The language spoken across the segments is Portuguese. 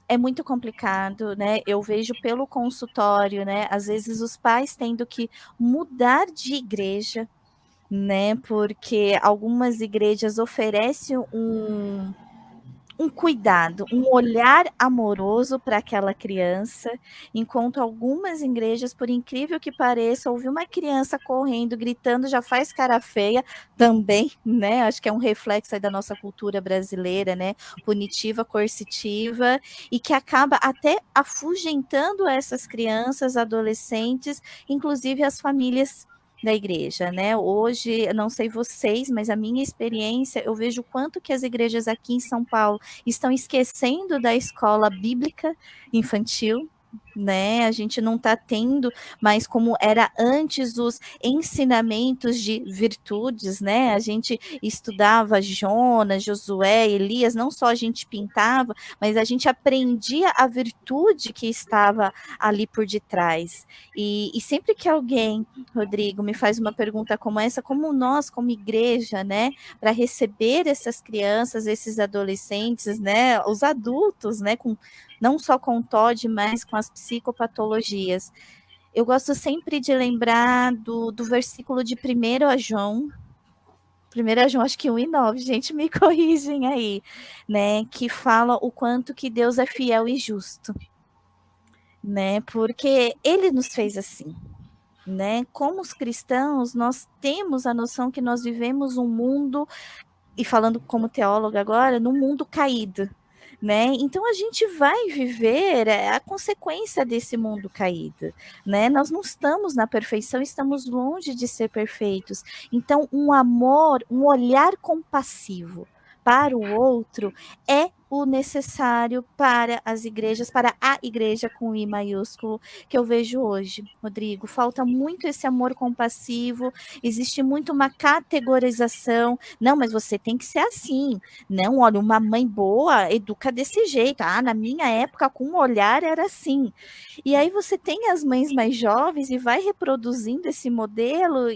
É muito complicado, né? Eu vejo pelo consultório, né? Às vezes os pais tendo que mudar de igreja, né? Porque algumas igrejas oferecem um cuidado, um olhar amoroso para aquela criança, enquanto algumas igrejas, por incrível que pareça, ouvir uma criança correndo, gritando, já faz cara feia também, né? Acho que é um reflexo aí da nossa cultura brasileira, né? Punitiva, coercitiva, e que acaba até afugentando essas crianças, adolescentes, inclusive as famílias da igreja, né? Hoje, eu não sei vocês, mas a minha experiência, eu vejo o quanto que as igrejas aqui em São Paulo estão esquecendo da escola bíblica infantil, né? A gente não está tendo mais como era antes os ensinamentos de virtudes, né? A gente estudava Jonas, Josué, Elias, não só a gente pintava, mas a gente aprendia a virtude que estava ali por detrás. E sempre que alguém, Rodrigo, me faz uma pergunta como essa, como nós, como igreja, né, para receber essas crianças, esses adolescentes, né, os adultos, né, com, não só com o TOD, mas com as psicopatologias. Eu gosto sempre de lembrar do versículo de 1 João, acho que 1:9, gente, me corrigem aí, né, que fala o quanto que Deus é fiel e justo, né, porque ele nos fez assim, né, como os cristãos, nós temos a noção que nós vivemos um mundo, e falando como teóloga agora, no mundo caído, né? Então a gente vai viver a consequência desse mundo caído, né? Nós não estamos na perfeição, estamos longe de ser perfeitos. Então um amor, um olhar compassivo para o outro é o necessário para as igrejas, para a igreja com I maiúsculo, que eu vejo hoje, Rodrigo. Falta muito esse amor compassivo, existe muito uma categorização. Não, mas você tem que ser assim. Não, olha, uma mãe boa educa desse jeito. Ah, na minha época, com o olhar era assim. E aí você tem as mães mais jovens e vai reproduzindo esse modelo,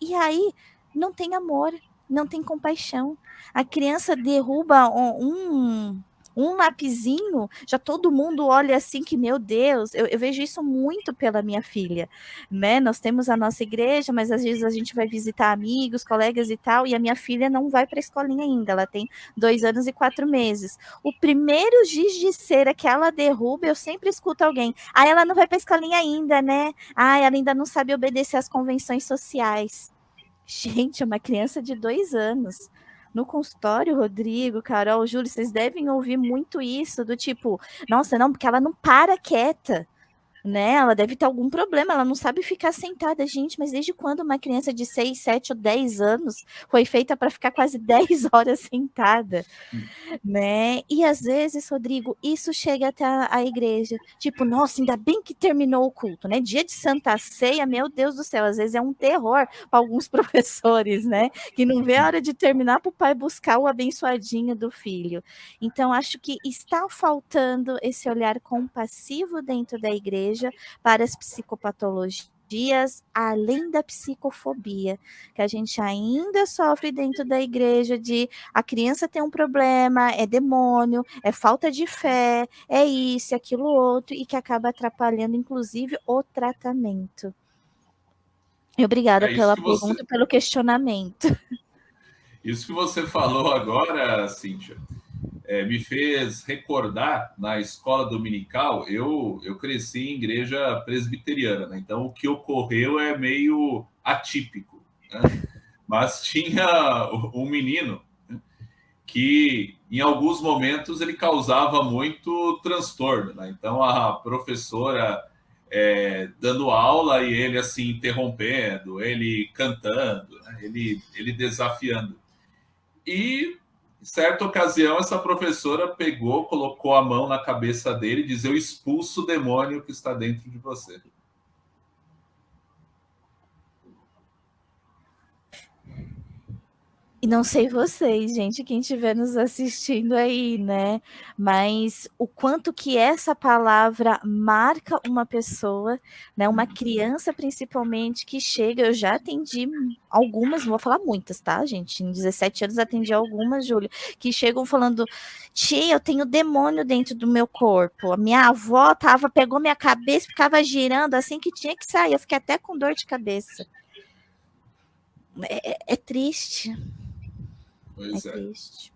e aí não tem amor, não tem compaixão. A criança derruba um lapisinho, já todo mundo olha assim que, meu Deus, eu vejo isso muito pela minha filha, né? Nós temos a nossa igreja, mas às vezes a gente vai visitar amigos, colegas e tal, e a minha filha não vai para a escolinha ainda, ela tem 2 anos e 4 meses. O primeiro giz de cera que ela derruba, eu sempre escuto alguém, ah, ela não vai para a escolinha ainda, né? Ah, ela ainda não sabe obedecer às convenções sociais. Gente, é uma criança de 2 anos. No consultório, Rodrigo, Carol, Júlio, vocês devem ouvir muito isso, do tipo, nossa, não, porque ela não para quieta, né? Ela deve ter algum problema, ela não sabe ficar sentada. Gente, mas desde quando uma criança de 6, 7 ou 10 anos foi feita para ficar quase 10 horas sentada? Né? E às vezes, Rodrigo, isso chega até a igreja. Tipo, nossa, ainda bem que terminou o culto, né? Dia de Santa Ceia, meu Deus do céu, às vezes é um terror para alguns professores, né? Que não vê a hora de terminar para o pai buscar o abençoadinho do filho. Então, acho que está faltando esse olhar compassivo dentro da igreja para as psicopatologias, além da psicofobia, que a gente ainda sofre dentro da igreja de a criança tem um problema, é demônio, é falta de fé, é isso, é aquilo outro, e que acaba atrapalhando, inclusive, o tratamento. Obrigada É isso pela que você, pergunta e pelo questionamento. isso que você falou agora, Cíntia, me fez recordar na escola dominical. Eu cresci em igreja presbiteriana, né? Então o que ocorreu é meio atípico, né? Mas tinha um menino que em alguns momentos ele causava muito transtorno, né? Então a professora dando aula e ele assim interrompendo, ele cantando, né? Ele desafiando. E em certa ocasião essa professora pegou, colocou a mão na cabeça dele e diz: eu expulso o demônio que está dentro de você. E não sei vocês, gente, quem estiver nos assistindo aí, né? Mas o quanto que essa palavra marca uma pessoa, né? Uma criança, principalmente, que chega. Eu já atendi algumas, não vou falar muitas, tá, gente? Em 17 anos atendi algumas, Júlia, que chegam falando: tia, eu tenho demônio dentro do meu corpo. A minha avó pegou minha cabeça, ficava girando assim que tinha que sair. Eu fiquei até com dor de cabeça. É triste. É Pois é. triste.